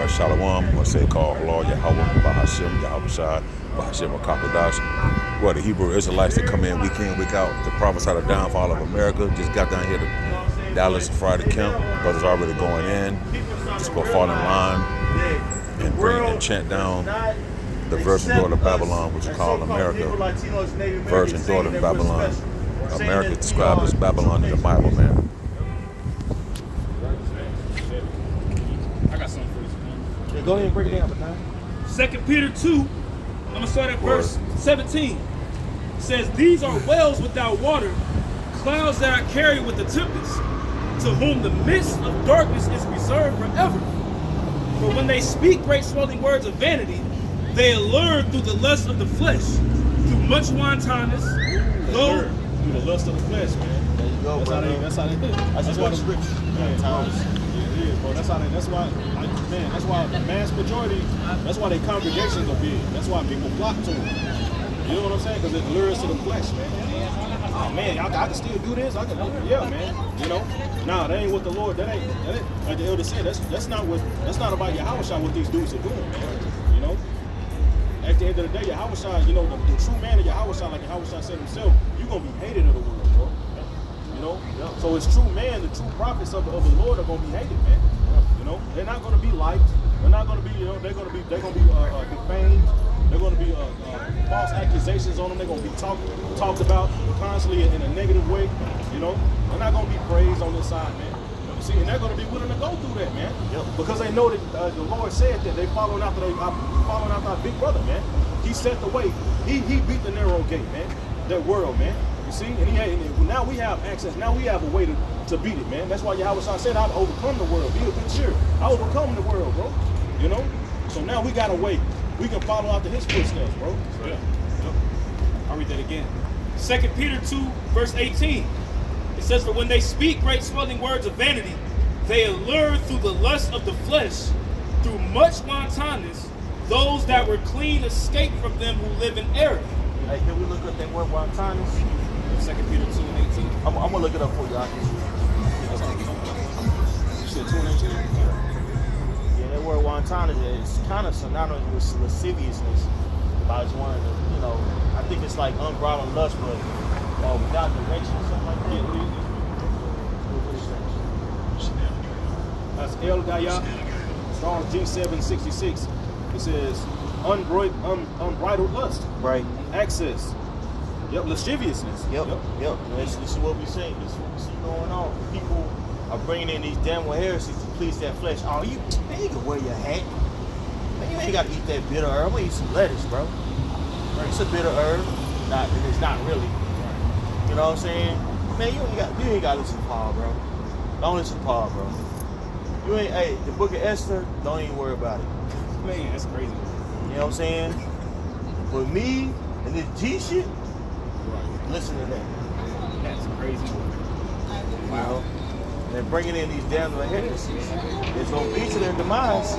Shalom, I want to say call Allah, Yahweh, Bahashim, Yahweh Shai, Bahashim, Kakadash. Well, the Hebrew Israelites that come in week out to prophesy the downfall of America. Just got down here to Dallas Friday camp. Brothers already going in. Just go fall in line and bring and chant down the virgin daughter of Babylon, which is called America. Virgin daughter of Babylon. America is described as Babylon in the Bible, man. I got something for you. Yeah, go ahead and break it down, man. 2 Peter 2, I'm going to start at verse 17. It says, these are wells without water, clouds that are carried with the tempest, to whom the mist of darkness is reserved forever. For when they speak great swelling words of vanity, they allure through the lust of the flesh, through much wantoness, though Through the lust of the flesh, man. There you go, That's how they do it. That's what the scripture. Yeah, bro. That's why the mass majority, that's why their congregations are big. That's why people flock to them. You know what I'm saying? Because it lures to the flesh, man. Oh man, I can still do this. Yeah, man. You know, nah, that ain't what the Lord. That ain't like the elder said. That's not about Yahweh what these dudes are doing, man. You know. At the end of the day, Yahweh, you know, the true man of Yahweh, like Yahweh said himself, you're gonna be hated of the world, bro. You know? Yeah. So it's true man, the true prophets of the Lord are gonna be hated, man. You know, they're not gonna be liked. They're not gonna be, you know, they're gonna be defamed. They're gonna be false accusations on them. They're gonna be talked about constantly in a negative way. You know, they're not gonna be praised on this side, man. See, and they're gonna be willing to go through that, man. Yep. Because they know that the Lord said that they following after our big brother, man. He set the way. He beat the narrow gate, man. That world, man. You see, and now we have access. Now we have a way to beat it, man. That's why Yahweh said, "I've overcome the world. Be of good cheer. I overcome the world, bro." You know. So now we got a way. We can follow after His footsteps, bro. Yeah. Yep. I'll read that again. 2 Peter 2, verse 18. It says, for when they speak great swelling words of vanity, they allure through the lust of the flesh, through much wantonness, those that were clean escape from them who live in error. Hey, can we look up that word wantoness? 2 Peter 2 and 18. I'm gonna look it up for you. You said 2 and 18? Yeah, that word wantoness is kind of synonymous with lasciviousness. About one of the, you know, I think it's like unbridled lust, but without direction or something like that. That's El Dayat, Strong's G766. It says unbridled lust. Right. Access. Yep, lasciviousness. Yep. This is what we see. This is what we see going on. People are bringing in these damn heresies to please their flesh. Oh, you can wear your hat. Man, you ain't got to eat that bitter herb. I'm gonna eat some lettuce, bro. Right. It's a bitter herb. It's not really. You know what I'm saying? Man, you ain't got to listen to Paul, bro. Don't listen to Paul, bro. Hey, the book of Esther, don't even worry about it. Man, that's crazy. You know what I'm saying? But me and this G shit, listen to that. That's crazy. You know? They're bringing in these damn heresies. It's going to be to their demise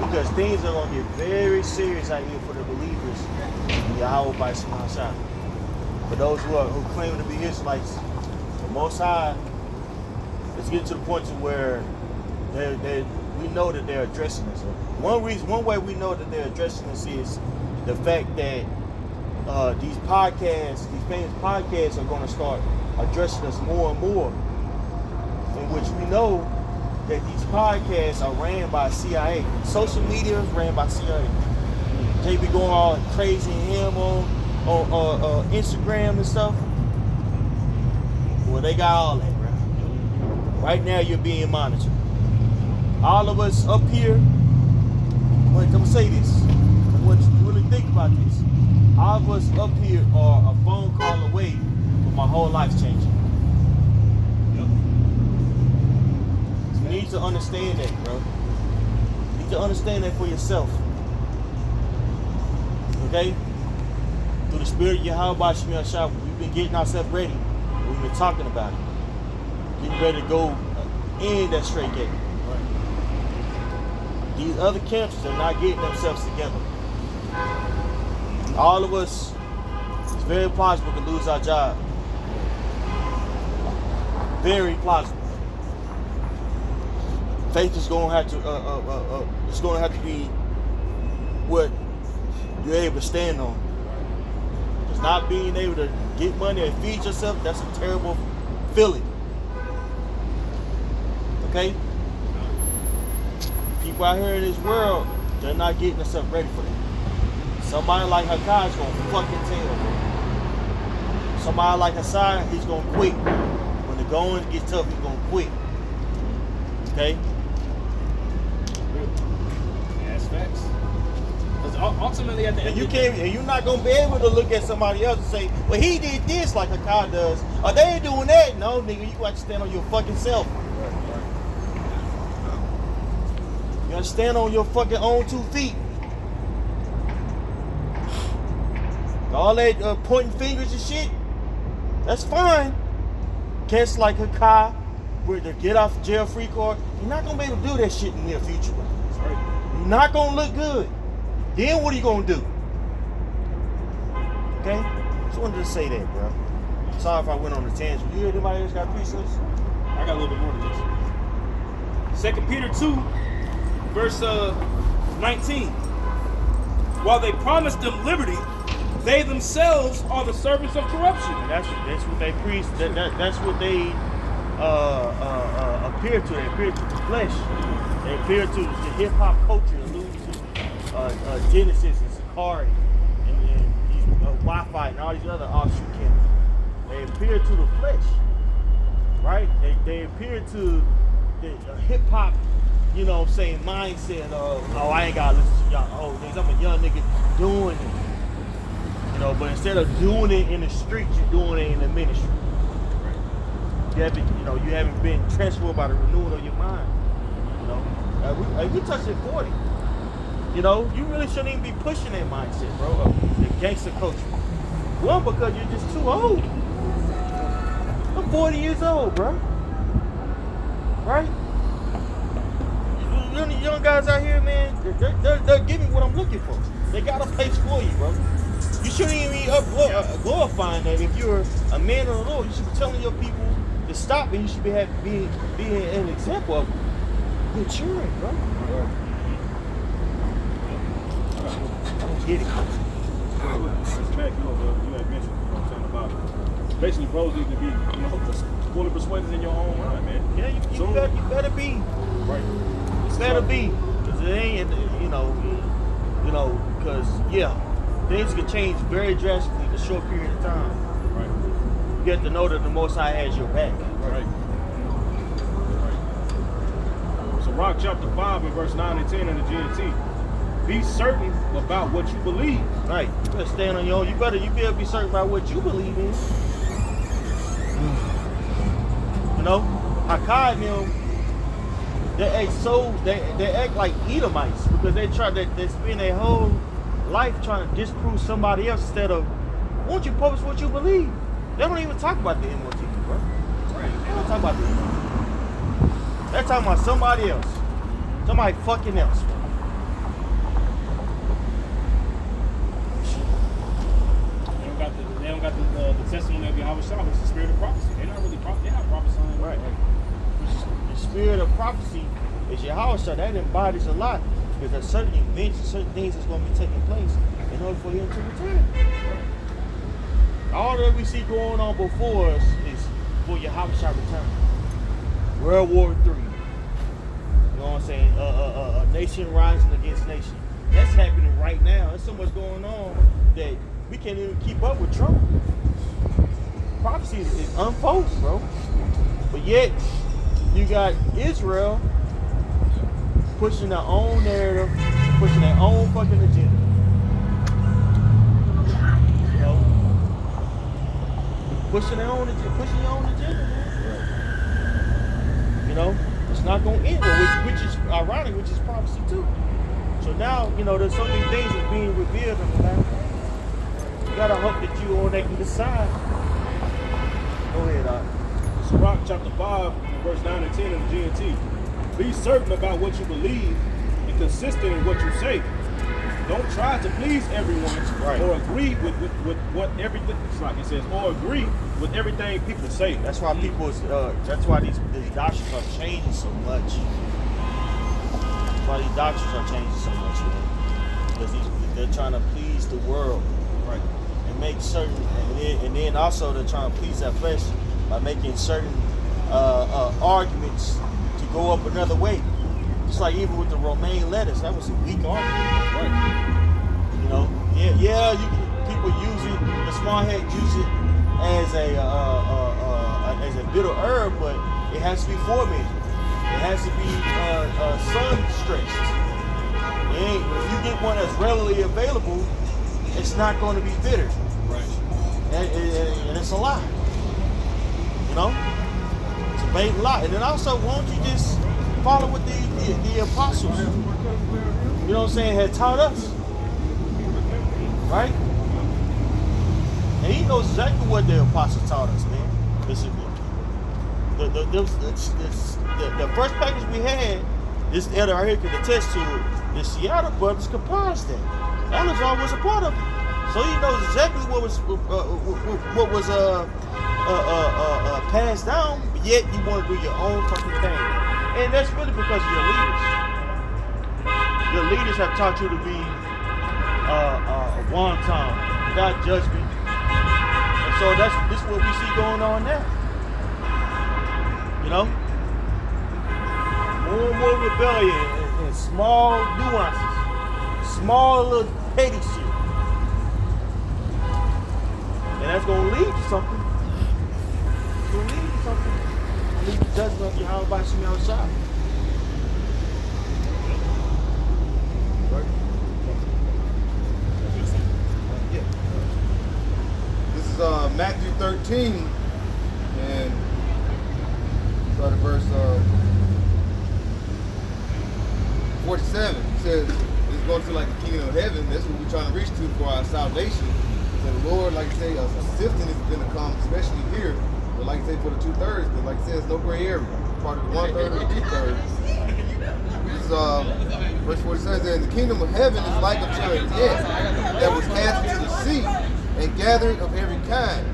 because things are going to get very serious out here for the believers in Yahweh by Shemashah. For those who claim to be Israelites, the Most High, it's getting to the point to where we know that they're addressing us. One way we know that they're addressing us is the fact that these famous podcasts are going to start addressing us more and more, in which we know that these podcasts are ran by CIA. Social media is ran by CIA. They be going all crazy and him on Instagram and stuff. Well, they got all that, bro. Right now, you're being monitored. All of us up here, I'm gonna say this. I want you to really think about this. All of us up here are a phone call away from my whole life changing. You need to understand that, bro. You need to understand that for yourself. Okay? Through the spirit of Yahweh Shemel Shah, we've been getting ourselves ready. We've been talking about it. Getting ready to go in that straight gate. These other camps are not getting themselves together. All of us, it's very plausible to lose our job. Very plausible. faith is gonna have to it's gonna have to be what you're able to stand on. It's not being able to get money and feed yourself. That's a terrible feeling. Okay? People out here in this world, they're not getting themselves ready for that. Somebody like Hakai is gonna fucking tell, bro. Somebody like Hassan, he's gonna quit. When the going gets tough, he's gonna quit. Okay? That's facts. Because ultimately, at the end, And you're not gonna be able to look at somebody else and say, "Well, he did this like Hakai does," or "They ain't doing that." No, nigga, you got to stand on your fucking self. You gotta stand on your fucking own 2 feet. All that pointing fingers and shit, that's fine. Cats like Hakai, where to get off jail free card, you're not gonna be able to do that shit in the near future. You're not gonna look good. Then what are you gonna do? Okay? Just wanted to say that, bro. Sorry if I went on a tangent. You heard anybody else got precepts? I got a little bit more to this. 2 Peter 2, verse 19. While they promised them liberty, they themselves are the servants of corruption. And that's what they preach. That's what they appear to. They appear to the flesh. They appear to the hip hop culture, alluding to Genesis and Sakari and these Wi-Fi and all these other offshoot camps. They appear to the flesh, right? They appear to the hip hop, you know what I'm saying, mindset of, oh, I ain't gotta listen to y'all old niggas. I'm a young nigga doing it. You know, but instead of doing it in the streets, you're doing it in the ministry. You haven't been transformed by the renewal of your mind. You know, we touching 40. You know, you really shouldn't even be pushing that mindset, bro. Of the gangster culture. One, because you're just too old. I'm 40 years old, bro. Right? Young guys out here, man, they're giving what I'm looking for. They got a place for you, bro. You shouldn't even be glorifying that. If you're a man of the Lord, you should be telling your people to stop, and you should be an example of maturing, bro. I don't get it. You had mentioned, you know what I'm saying, about basically bros need to be, you know, fully persuaded in your own mind, man. Yeah, you better be. Right. You better be. Because it ain't, you know, because, yeah, things can change very drastically in a short period of time. Right. You get to know that the Most High has your back. Right. So Rock chapter 5 and verse 9 and 10 in the GNT. Be certain about what you believe. Right. You better stand on your own. You better be certain about what you believe in. You know, Hakai and them, they act like Edomites because they spend their whole life trying to disprove somebody else instead of, won't you publish what you believe? They don't even talk about the MOT, bro. Right. They don't talk about the They're talking about somebody else. Somebody fucking else. They don't got the testimony of Yahweh Shah, which is the spirit of prophecy. They're not really they're not prophesying. Right. The spirit of prophecy is Yahweh Shah. That embodies a lot. Because there's certain events and certain things that's going to be taking place in order for him to return. All that we see going on before us is for Yahweh Shah return. World War III. You know what I'm saying? A nation rising against nation. That's happening right now. There's so much going on that we can't even keep up with Trump. Prophecy is unfolding, bro. But yet, you got Israel pushing their own narrative, pushing their own fucking agenda. You know? Pushing your own agenda, man. You know? It's not going to end, which is ironic, which is prophecy too. So now, you know, there's so many things that's being revealed in the last. You gotta hope that you on that can side. Go ahead, Doc. Sirach chapter 5, verse 9 and 10 in the GNT. Be certain about what you believe and consistent in what you say. Don't try to please everyone or agree with what everything. It's like it says, or agree with everything people say. That's why people. That's why these doctrines are changing so much. why these doctrines are changing so much, man. Because they're trying to please the world, Right. and make certain, and then also they're trying to please their flesh by making certain arguments to go up another way. Just like even with the Romaine letters, that was a weak argument. Right. You know, people use it. The small head use it as a bitter herb, but it has to be fermented. It has to be sun stretched. If you get one that's readily available, it's not going to be bitter, Right. and it's a lie. You know, it's a bait and lie. And then also, won't you just follow what the apostles, you know what I'm saying, had taught us, right? And he knows exactly what the apostles taught us, man. Listen, the first package we had, this elder right here could attest to it. The Seattle brothers comprised that. Elders always a part of it, so he knows exactly what was passed down. But yet you want to do your own fucking thing, and that's really because of your leaders. Your leaders have taught you to be wanton, without judgment, and so this is what we see going on now. You know, more and more rebellion and small nuances, small little petty shit, and that's gonna lead to something. It's gonna lead to something. Lead to judgment of Yahweh Shem outside. This is Matthew 13, and start at verse 47. It says, it's going to like the kingdom of heaven. That's what we're trying to reach to for our salvation. So the Lord, like I say, a sifting is going to come, especially here. But like I say, for the 2/3, but like I said, it's no gray area. Part of the 1/3 or the 2/3. This is verse 47 says, the kingdom of heaven is like unto a net that was cast into the sea and gathered of every kind,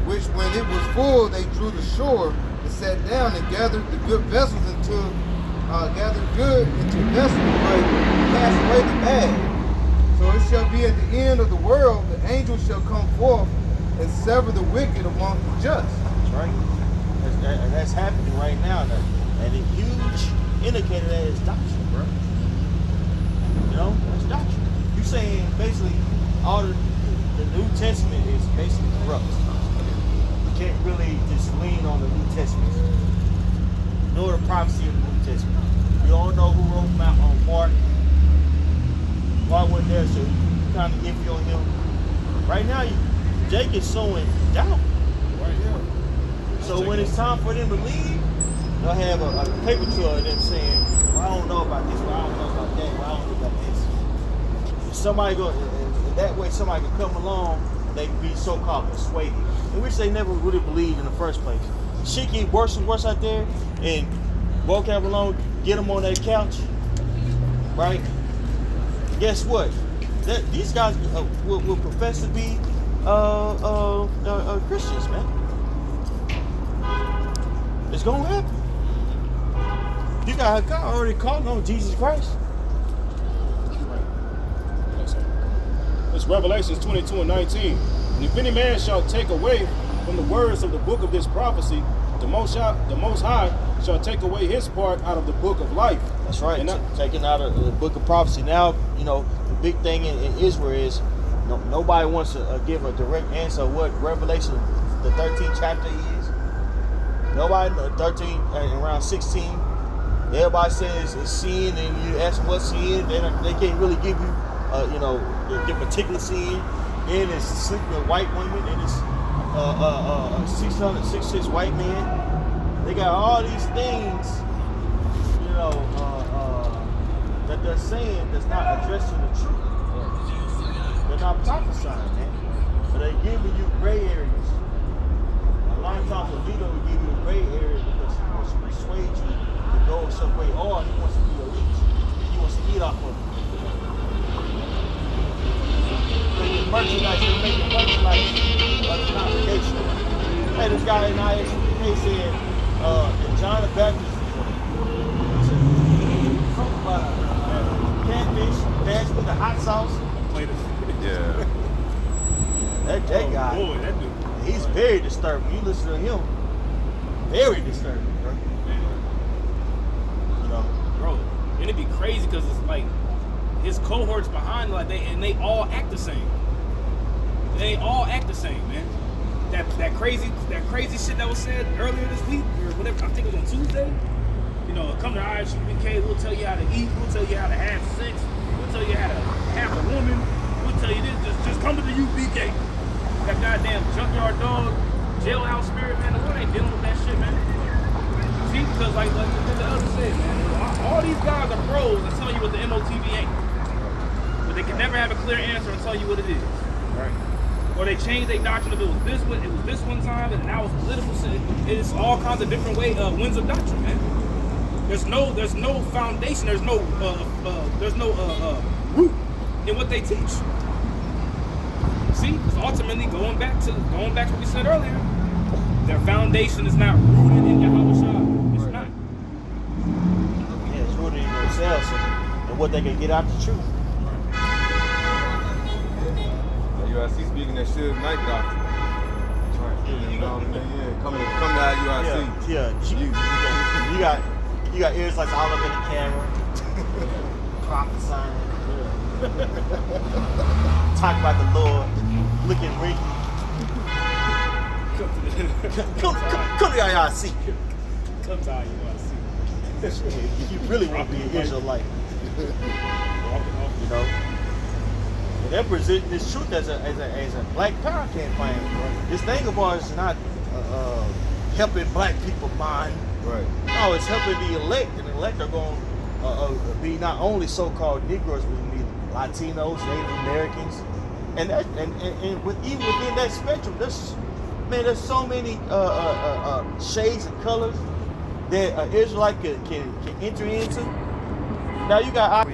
which when it was full, they drew the shore and sat down and gathered the good vessels gathered good into vessels, but cast away the bad. So it shall be at the end of the world, the angels shall come forth and sever the wicked among the just. That's right. That's happening right now. And a huge indicator that is doctrine, bro. You know, that's doctrine. You saying basically all the New Testament is basically corrupt. You can't really just lean on the New Testament, nor the prophecy of the New Testament. We all know who wrote Mark. Mark wasn't there, so you kind of iffy on him. Right now, Jake is sowing doubt. Right here. So when it's time for them to leave, they'll have a paper trail of them saying, well, I don't know about this, well, I don't know about that, well, I don't know about this. Somebody go, and that way somebody can come along, they can be so-called persuaded, in which they never really believed in the first place. Shit get worse and worse out there, and vocab alone, get them on that couch, right? Guess what? These guys will profess to be Christians, man. It's gonna happen. You got God already calling on Jesus Christ. It's Revelations 22:19. And if any man shall take away from the words of the book of this prophecy, the Most High shall take away his part out of the book of life. That's right. And taken out of the book of prophecy. Now, you know, the big thing in Israel is nobody wants to give a direct answer of what Revelation, the 13th chapter is. Nobody, 13, around 16, everybody says it's sin, and you ask them what sin, they can't really give you, the particular sin. Then it's sleeping with white women, and it's 666 white men. They got all these things, that they're saying that's not addressing the truth. They're not prophesying, man. But they're giving you gray areas. A lot of times a leader will give you a gray area because he wants to persuade you to go some way, or he wants to be a leech. He wants to eat off of it. Making merchandise of the congregation. Hey, this guy in ISPK said, John the Baptist, talk about with the hot sauce. Played it. Yeah. That guy, Boy, that dude. he's very disturbing. You listen to him, very disturbing, bro. You know, Bro, and it'd be crazy because it's like his cohorts behind, like they all act the same. They all act the same, man. That crazy shit that was said earlier this week or whatever. I think it was on Tuesday. You know, come to ISUBK. We'll tell you how to eat. We'll tell you how to have sex. We'll tell you how to have a woman. We'll tell you this. Just come to the UBK. That goddamn junkyard dog, jailhouse spirit, man. The Lord ain't dealing with that shit, man. See, because like the other said, man, all these guys are pros and tell you what the MOTV ain't. But they can never have a clear answer and tell you what it is. Right. Or they change their doctrine if it was this one time and now it's political. It's all kinds of different winds of doctrine, man. There's no foundation. There's no root in what they teach. See, it's ultimately going back to what we said earlier. Their foundation is not rooted in Yahushua. It's not. yeah, it's rooted in themselves and what they can get out the truth. UIC speaking that Suge Knight doctrine. Yeah, come to IUIC. Yeah, you got ears like all up in the camera, prophesying, talk about the Lord, looking rinky. Come to IUIC. Come to IUIC. If you really want to be an Israelite, you know. And they're presenting this truth as a Black Power campaign. This thing of ours is not helping black people mind. Right. No, it's helping the elect, and the elect are going to be not only so-called Negroes, but be Latinos, Native Americans, and even within that spectrum, there's so many shades and colors that an Israelite can enter into. Now you got